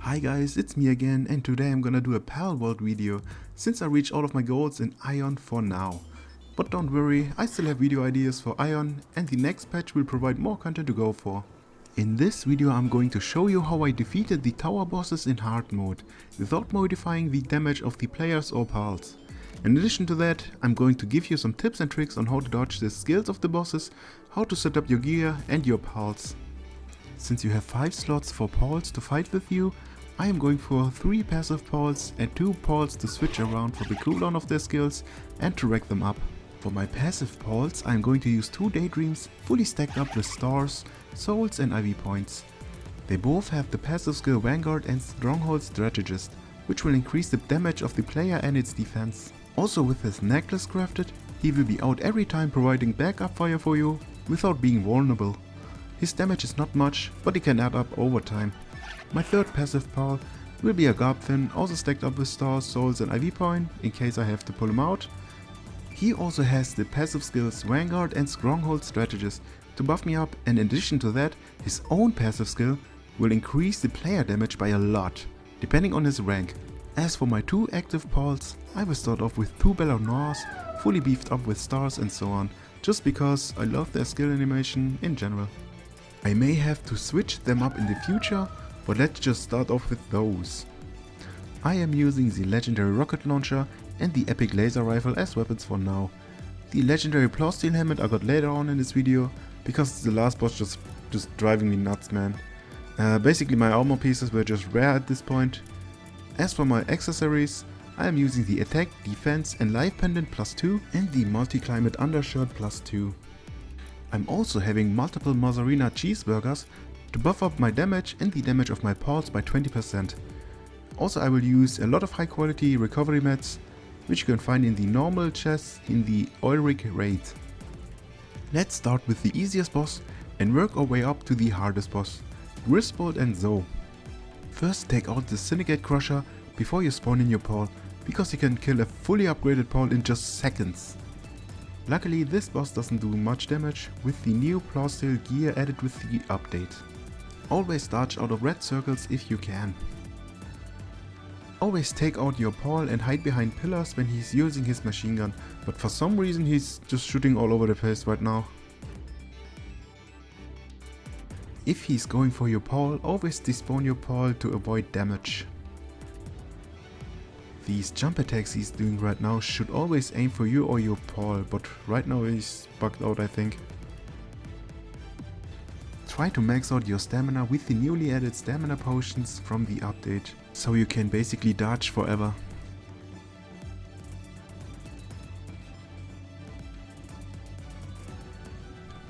Hi guys, it's me again, and today I'm gonna do a Palword video since I reached all of my goals in Ion for now. But don't worry, I still have video ideas for Ion and the next patch will provide more content to go for. In this video I'm going to show you how I defeated the tower bosses in hard mode without modifying the damage of the players or pals. In addition to that, I'm going to give you some tips and tricks on how to dodge the skills of the bosses, how to set up your gear and your pals. Since you have 5 slots for pals to fight with you, I am going for 3 passive pals and 2 pals to switch around for the cooldown of their skills and to rack them up. For my passive pals I am going to use 2 daydreams fully stacked up with stars, souls and IV points. They both have the passive skill Vanguard and Stronghold Strategist, which will increase the damage of the player and its defense. Also with his necklace crafted, he will be out every time providing backup fire for you without being vulnerable. His damage is not much, but he can add up over time. My third passive pal will be a Garbfin, also stacked up with stars, souls and IV point in case I have to pull him out. He also has the passive skills Vanguard and Stronghold Strategist to buff me up, and in addition to that, his own passive skill will increase the player damage by a lot, depending on his rank. As for my 2 active pals, I will start off with 2 Bellonors, fully beefed up with stars and so on, just because I love their skill animation in general. I may have to switch them up in the future, but let's just start off with those. I am using the legendary rocket launcher and the epic laser rifle as weapons for now. The legendary plasteel helmet I got later on in this video, because the last boss just driving me nuts, man. Basically my armor pieces were just rare at this point. As for my accessories, I am using the attack, defense and life pendant +2 and the multi-climate undershirt +2. I'm also having multiple mozzarella cheeseburgers to buff up my damage and the damage of my pals by 20%. Also I will use a lot of high quality recovery mats, which you can find in the normal chests in the oil rig raid. Let's start with the easiest boss and work our way up to the hardest boss, Griswold and Zoe. First take out the Syndicate Crusher before you spawn in your pal, because you can kill a fully upgraded pal in just seconds. Luckily this boss doesn't do much damage with the new plasteel gear added with the update. Always dodge out of red circles if you can. Always take out your pal and hide behind pillars when he's using his machine gun, but for some reason he's just shooting all over the place right now. If he's going for your pal, always despawn your pal to avoid damage. These jump attacks he's doing right now should always aim for you or your pal, but right now he's bugged out, I think. Try to max out your stamina with the newly added stamina potions from the update, so you can basically dodge forever.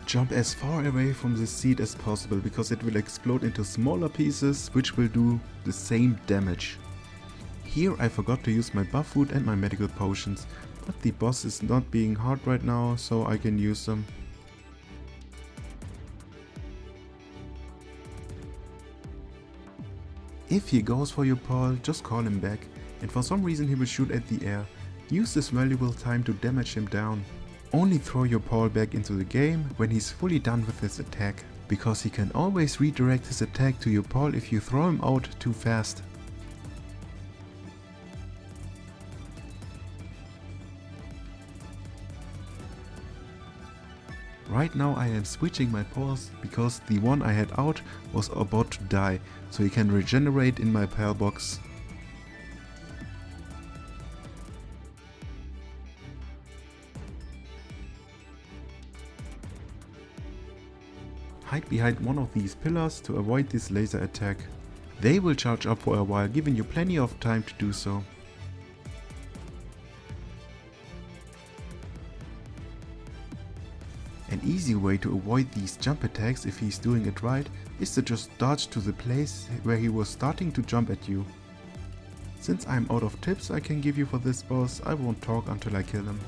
Jump as far away from the seed as possible, because it will explode into smaller pieces which will do the same damage. Here I forgot to use my buff food and my medical potions, but the boss is not being hard right now, so I can use them. If he goes for your pal, just call him back, and for some reason he will shoot at the air. Use this valuable time to damage him down. Only throw your pal back into the game when he's fully done with his attack, because he can always redirect his attack to your pal if you throw him out too fast. Right now I am switching my pals because the one I had out was about to die, so he can regenerate in my pal box. Hide behind one of these pillars to avoid this laser attack. They will charge up for a while, giving you plenty of time to do so. An easy way to avoid these jump attacks if he's doing it right is to just dodge to the place where he was starting to jump at you. Since I'm out of tips I can give you for this boss, I won't talk until I kill him.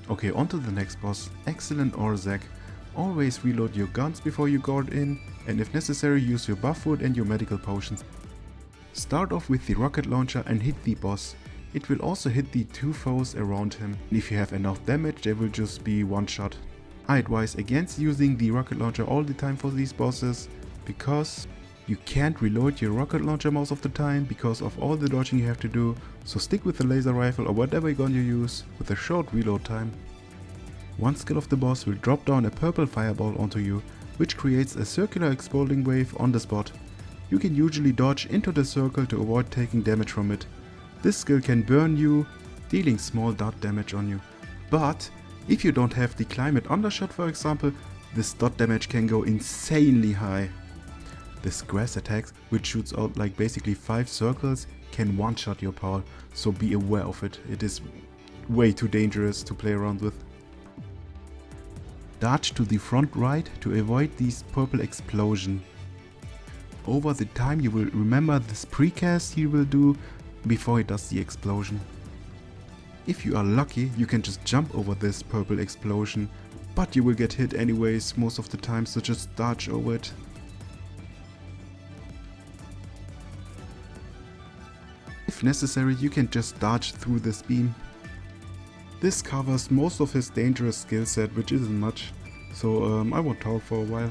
Okay, on to the next boss, Excellent Orzak. Always reload your guns before you guard in, and if necessary use your buff wood and your medical potions. Start off with the rocket launcher and hit the boss. It will also hit the 2 foes around him. If you have enough damage, they will just be one shot. I advise against using the rocket launcher all the time for these bosses, because you can't reload your rocket launcher most of the time because of all the dodging you have to do, so stick with the laser rifle or whatever gun you use with a short reload time. One skill of the boss will drop down a purple fireball onto you, which creates a circular exploding wave on the spot. You can usually dodge into the circle to avoid taking damage from it. This skill can burn you, dealing small dot damage on you. But if you don't have the climate undershot, for example, this dot damage can go insanely high. This grass attack, which shoots out like basically 5 circles, can one-shot your pal, so be aware of it. It is way too dangerous to play around with. Dodge to the front right to avoid this purple explosion. Over the time you will remember this precast he will do before he does the explosion. If you are lucky, you can just jump over this purple explosion, but you will get hit anyways most of the time, so just dodge over it. If necessary, you can just dodge through this beam. This covers most of his dangerous skill set, which isn't much, so I won't talk for a while.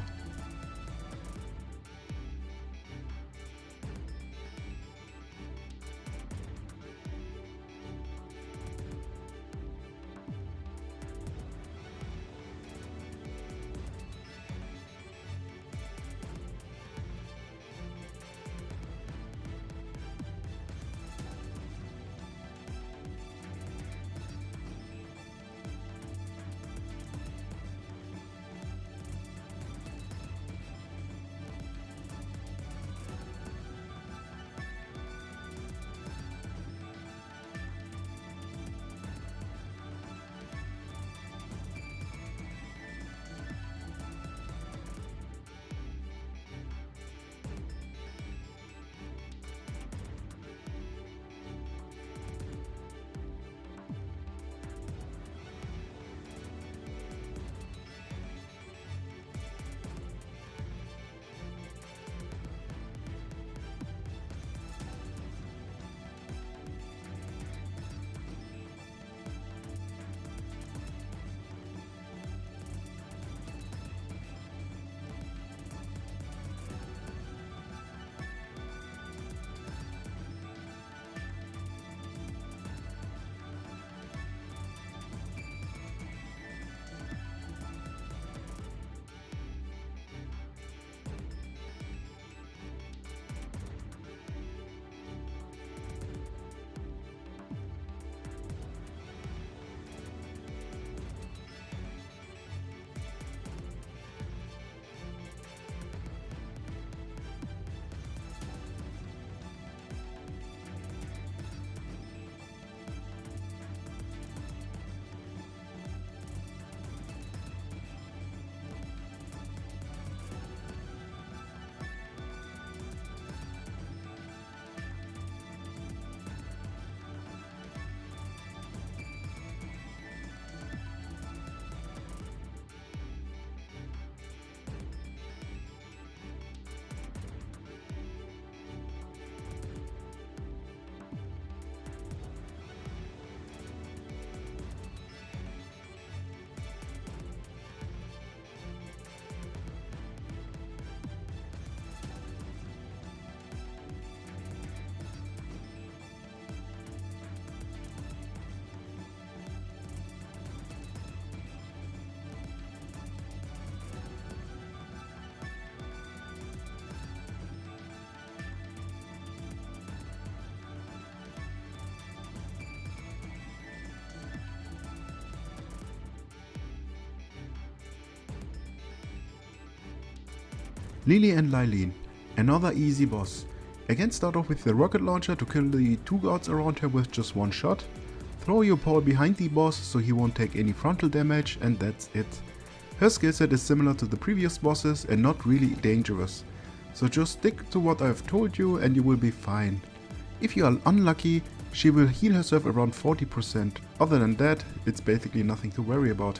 Lily and Lylene, another easy boss. Again, start off with the rocket launcher to kill the 2 guards around her with just 1 shot. Throw your pole behind the boss so he won't take any frontal damage, and that's it. Her skill set is similar to the previous bosses and not really dangerous. So just stick to what I've told you and you will be fine. If you are unlucky, She will heal herself around 40%. Other than that, it's basically nothing to worry about.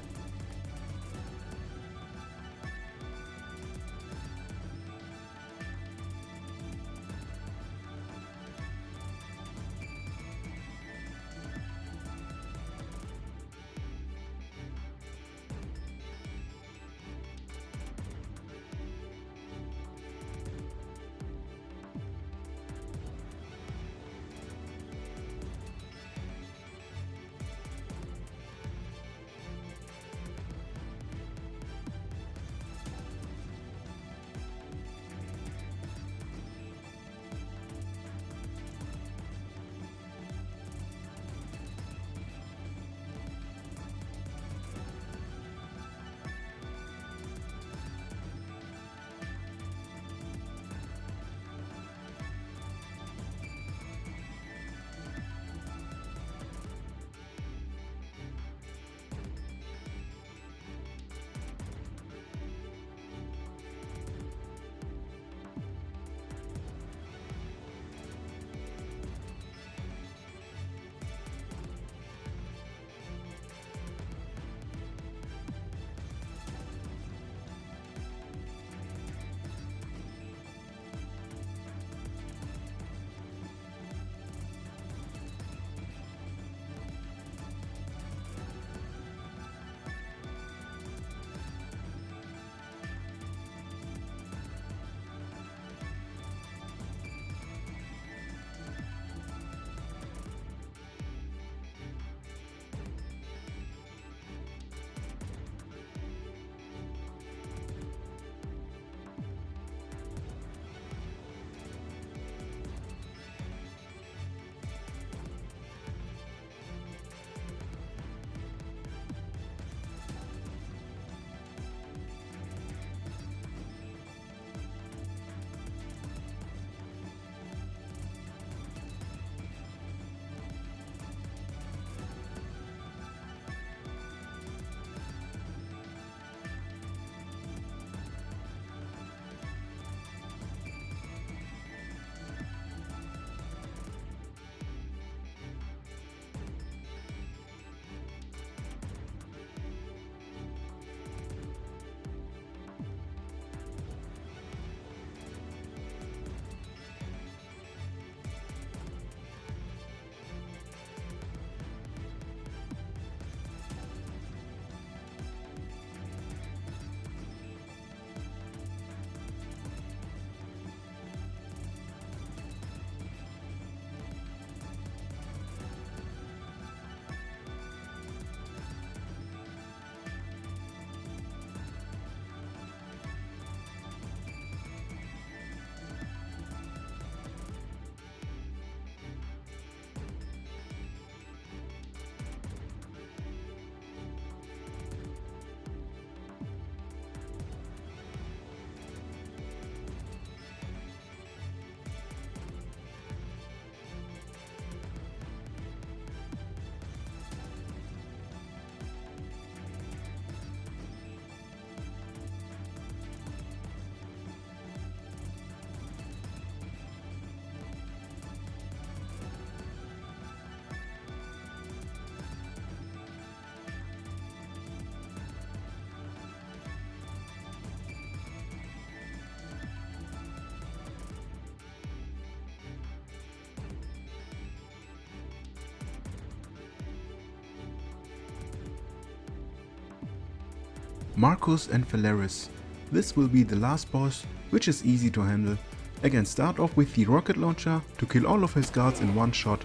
Marcus and Valeris. This will be the last boss, which is easy to handle. I can start off with the rocket launcher to kill all of his guards in one shot.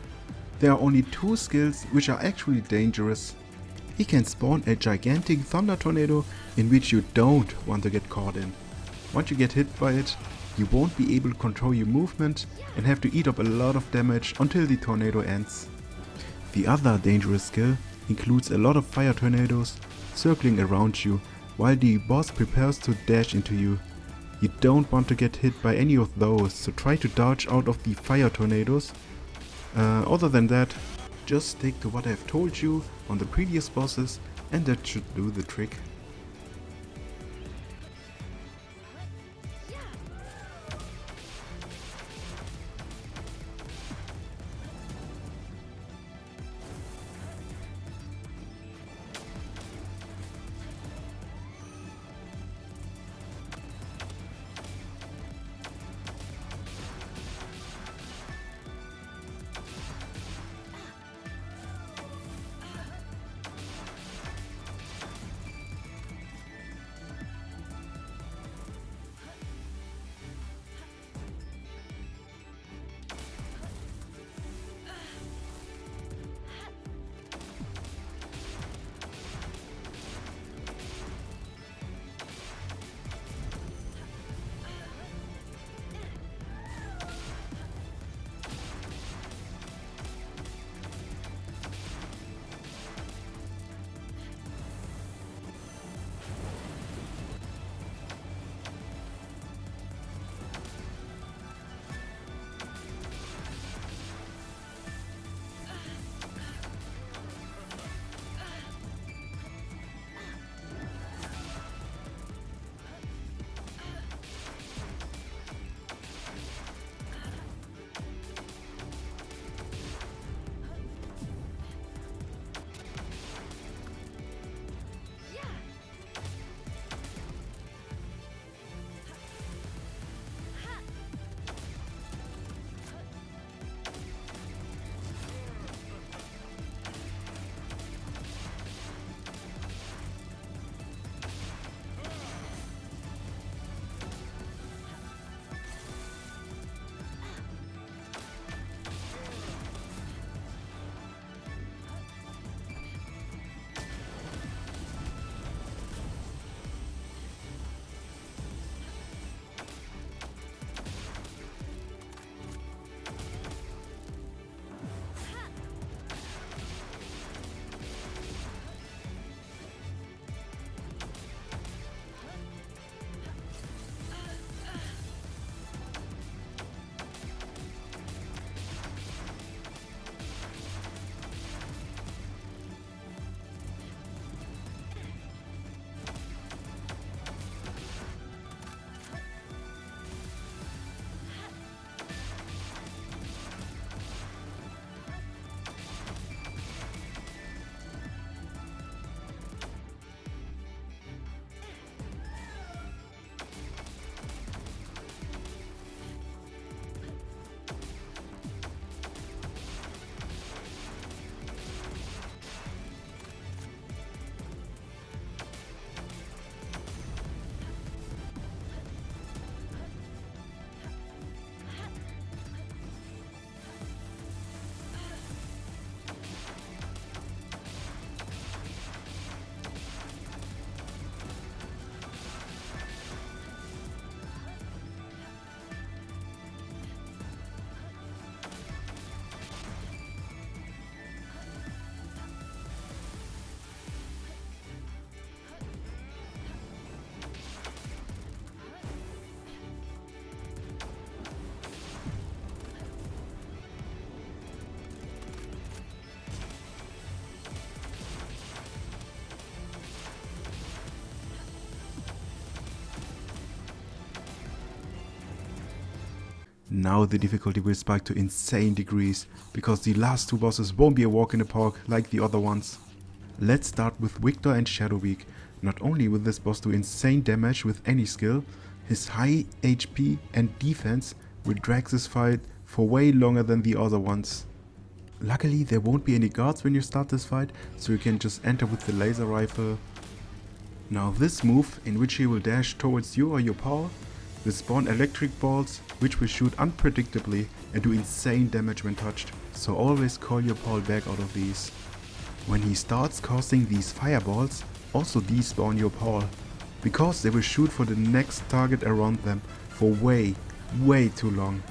There are only two skills which are actually dangerous. He can spawn a gigantic thunder tornado in which you don't want to get caught in. Once you get hit by it, you won't be able to control your movement and have to eat up a lot of damage until the tornado ends. The other dangerous skill includes a lot of fire tornadoes circling around you while the boss prepares to dash into you. You don't want to get hit by any of those, so try to dodge out of the fire tornadoes. Other than that, just stick to what I've told you on the previous bosses and that should do the trick. Now the difficulty will spike to insane degrees, because the last two bosses won't be a walk in the park like the other ones. Let's start with Victor and Shadowbeak. Not only will this boss do insane damage with any skill, his high HP and defense will drag this fight for way longer than the other ones. Luckily there won't be any guards when you start this fight, so you can just enter with the laser rifle. Now this move, in which he will dash towards you or your pal, will spawn electric balls which will shoot unpredictably and do insane damage when touched, so always call your pal back out of these. When he starts casting these fireballs, also despawn your pal, because they will shoot for the next target around them for way too long.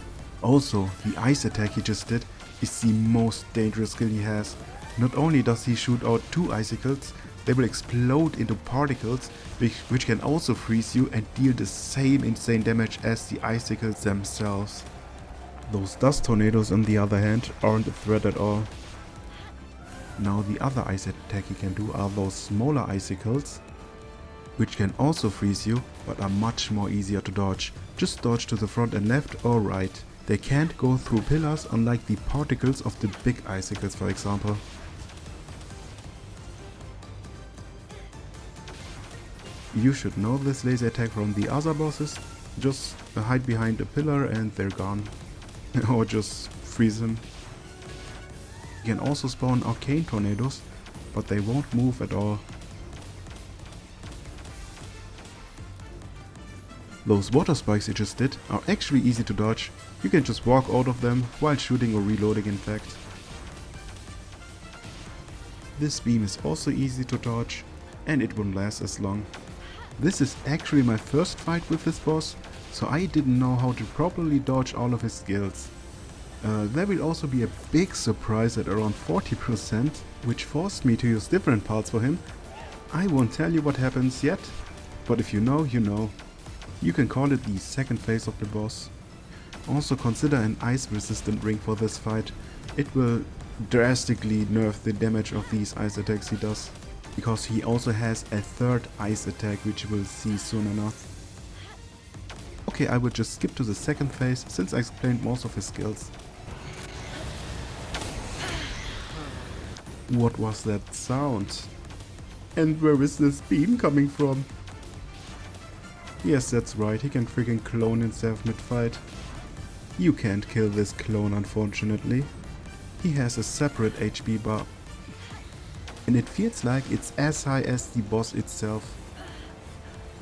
Also, the ice attack he just did is the most dangerous skill he has. Not only does he shoot out two icicles, they will explode into particles which can also freeze you and deal the same insane damage as the icicles themselves. Those dust tornadoes on the other hand aren't a threat at all. Now the other ice attack he can do are those smaller icicles, which can also freeze you but are much more easier to dodge. Just dodge to the front and left or right. They can't go through pillars, unlike the particles of the big icicles for example. You should know this laser attack from the other bosses. Just hide behind a pillar and they're gone. Or just freeze him. You can also spawn arcane tornadoes, but they won't move at all. Those water spikes you just did are actually easy to dodge. You can just walk out of them while shooting or reloading in fact. This beam is also easy to dodge and it won't last as long. This is actually my first fight with this boss, so I didn't know how to properly dodge all of his skills. There will also be a big surprise at around 40%, which forced me to use different parts for him. I won't tell you what happens yet, but if you know, you know. You can call it the second phase of the boss. Also consider an ice resistant ring for this fight. It will drastically nerf the damage of these ice attacks he does, because he also has a third ice attack which we'll see soon enough. Okay, I will just skip to the second phase since I explained most of his skills. What was that sound? And where is this beam coming from? Yes, that's right, he can freaking clone himself mid-fight. You can't kill this clone unfortunately. He has a separate HP bar. And it feels like it's as high as the boss itself.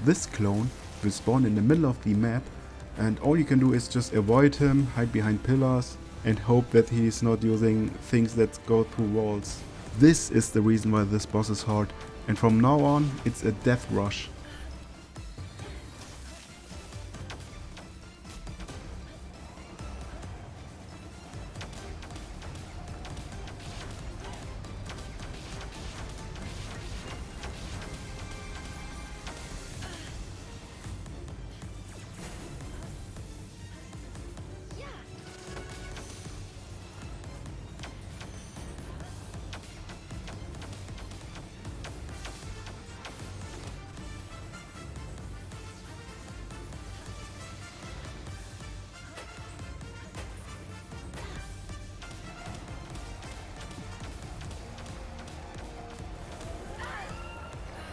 This clone will spawn in the middle of the map, and all you can do is just avoid him, hide behind pillars, and hope that he's not using things that go through walls. This is the reason why this boss is hard, and from now on it's a death rush.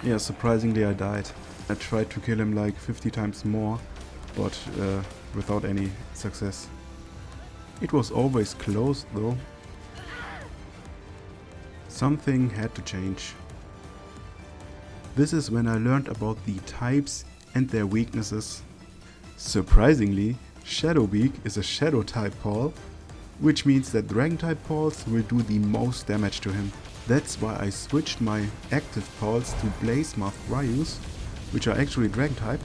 Yeah, surprisingly I died. I tried to kill him like 50 times more, but without any success. It was always close though. Something had to change. This is when I learned about the types and their weaknesses. Surprisingly, Shadowbeak is a Shadow type Paul, which means that Dragon type Pauls will do the most damage to him. That's why I switched my active Pauls to Blaze Moth Ryus, which are actually Dragon type.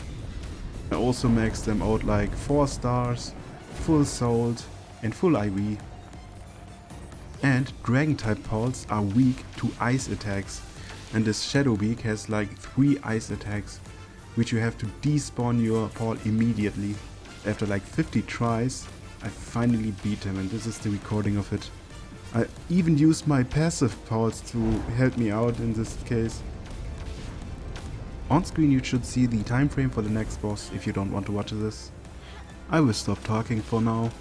I also maxed them out like 4 stars, full souled and full IV. And Dragon type Pauls are weak to ice attacks, and this Shadowbeak has like 3 ice attacks, which you have to despawn your Paul immediately. After like 50 tries, I finally beat him, and this is the recording of it. I even used my passive Pauls to help me out in this case. On screen you should see the time frame for the next boss if you don't want to watch this. I will stop talking for now.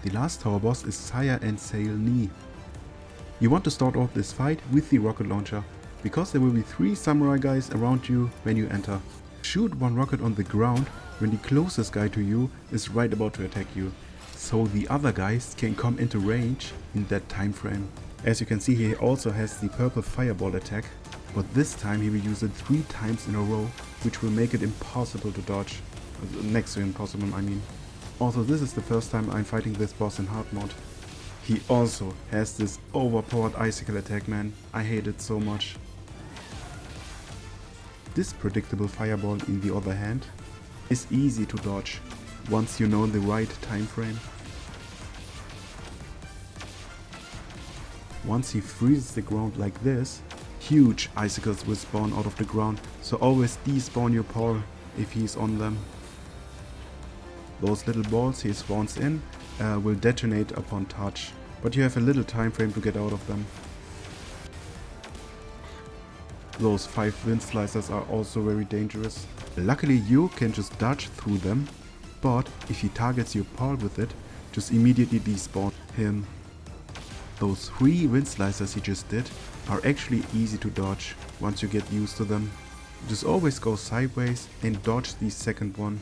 The last tower boss is Sire and Sail Knee. You want to start off this fight with the rocket launcher, because there will be 3 samurai guys around you when you enter. Shoot 1 rocket on the ground when the closest guy to you is right about to attack you, so the other guys can come into range in that time frame. As you can see, he also has the purple fireball attack, but this time he will use it 3 times in a row, which will make it impossible to dodge. Next to impossible, I mean. Also, this is the first time I'm fighting this boss in hard mode. He also has this overpowered icicle attack, man. I hate it so much. This predictable fireball, in the other hand, is easy to dodge once you know the right time frame. Once he freezes the ground like this, huge icicles will spawn out of the ground, so always despawn your Paul if he's on them. Those little balls he spawns in will detonate upon touch, but you have a little time frame to get out of them. Those 5 wind slicers are also very dangerous. Luckily you can just dodge through them, but if he targets your Paul with it, just immediately despawn him. Those 3 wind slicers he just did are actually easy to dodge once you get used to them. Just always go sideways and dodge the second one.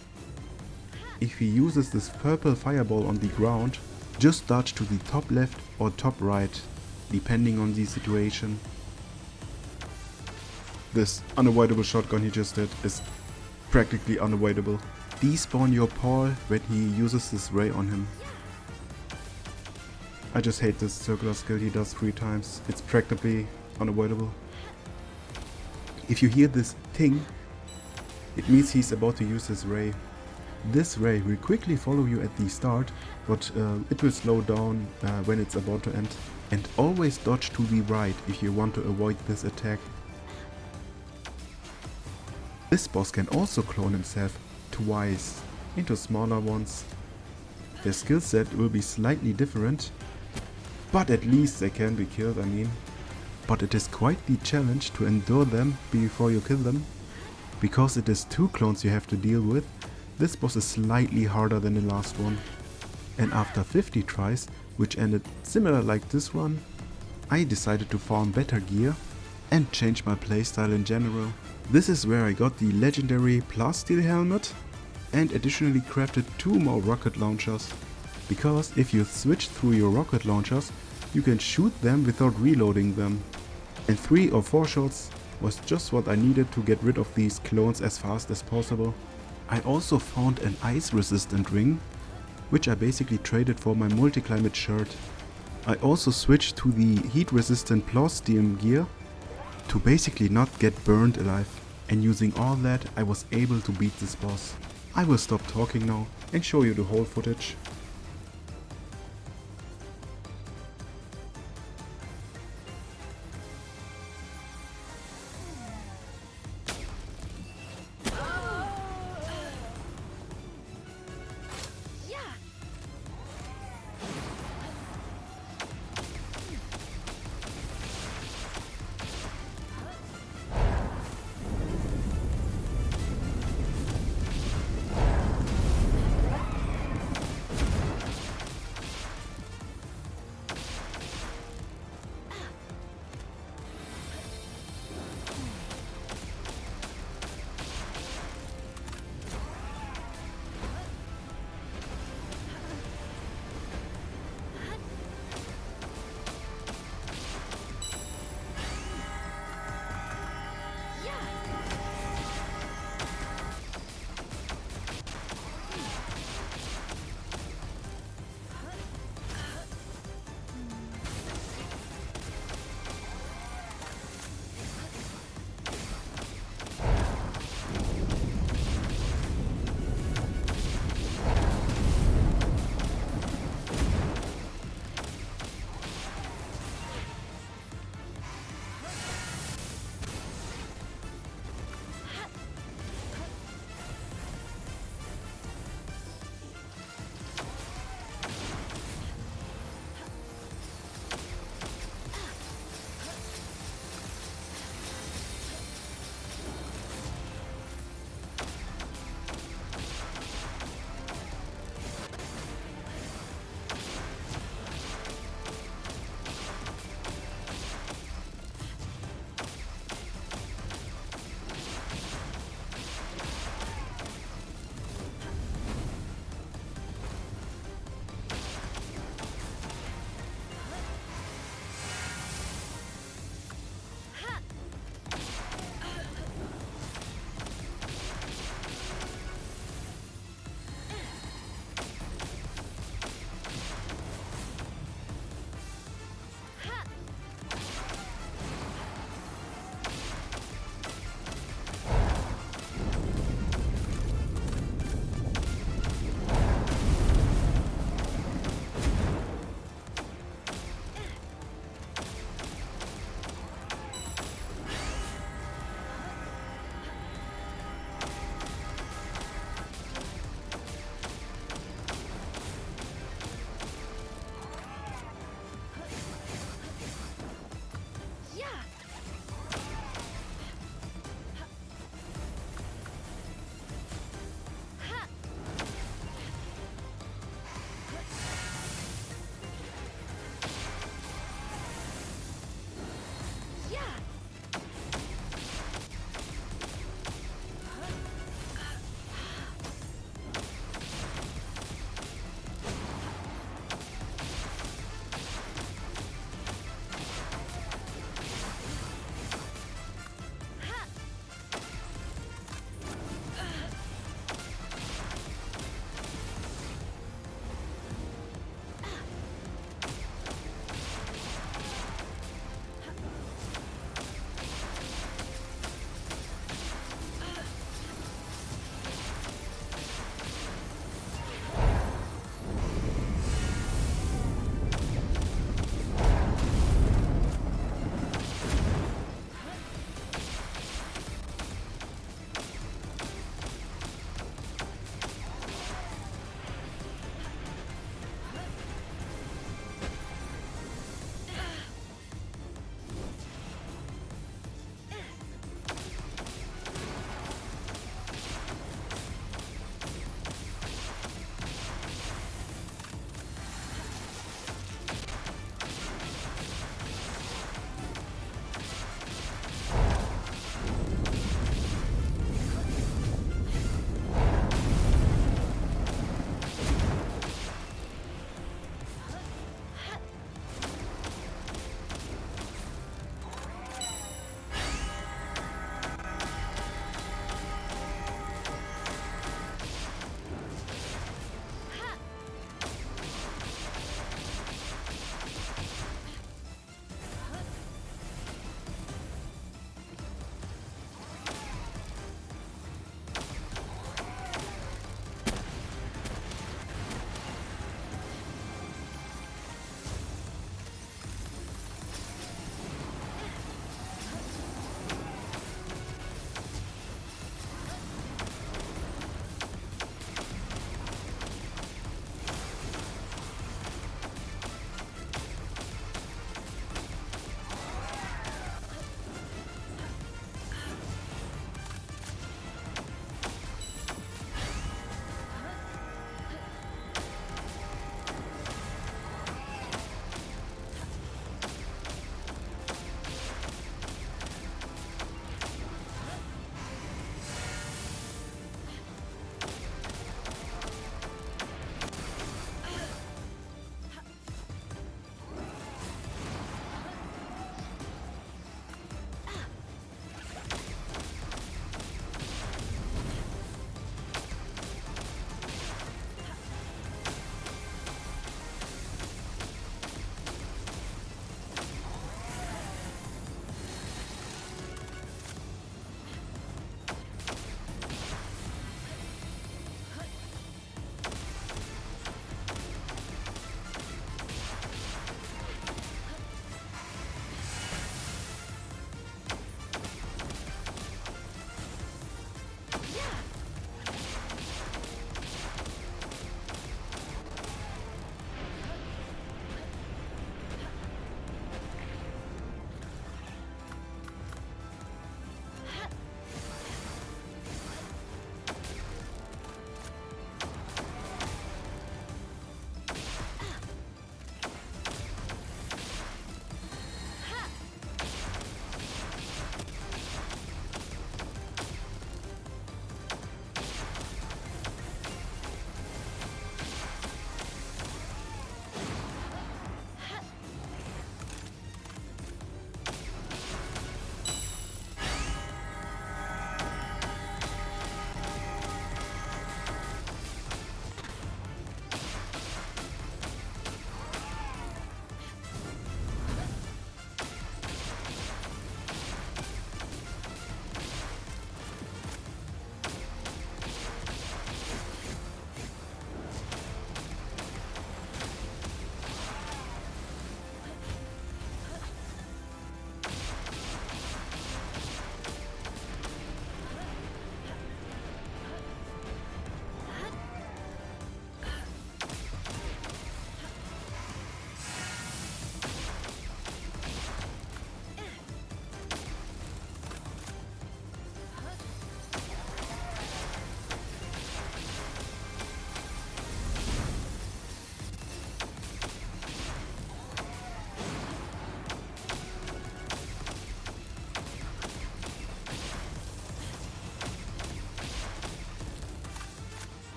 If he uses this purple fireball on the ground, just dodge to the top left or top right, depending on the situation. This unavoidable shotgun he just did is practically unavoidable. Despawn your Paul when he uses this ray on him. I just hate this circular skill he does 3 times. It's practically unavoidable. If you hear this ting, it means he's about to use his ray. This ray will quickly follow you at the start, but it will slow down when it's about to end. And always dodge to the right if you want to avoid this attack. This boss can also clone himself twice into smaller ones. Their skill set will be slightly different, but at least they can be killed, I mean. But it is quite the challenge to endure them before you kill them. Because it is 2 clones you have to deal with, this boss is slightly harder than the last one. And after 50 tries, which ended similar like this one, I decided to farm better gear and change my playstyle in general. This is where I got the legendary Plasteel helmet and additionally crafted 2 more rocket launchers. Because if you switch through your rocket launchers, you can shoot them without reloading them. And 3 or 4 shots was just what I needed to get rid of these clones as fast as possible. I also found an ice resistant ring, which I basically traded for my multi-climate shirt. I also switched to the heat resistant Plasteel gear to basically not get burned alive, and using all that I was able to beat this boss. I will stop talking now and show you the whole footage.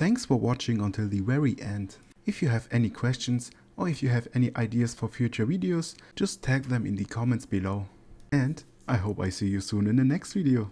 Thanks for watching until the very end. If you have any questions or if you have any ideas for future videos, just tag them in the comments below. And I hope I see you soon in the next video.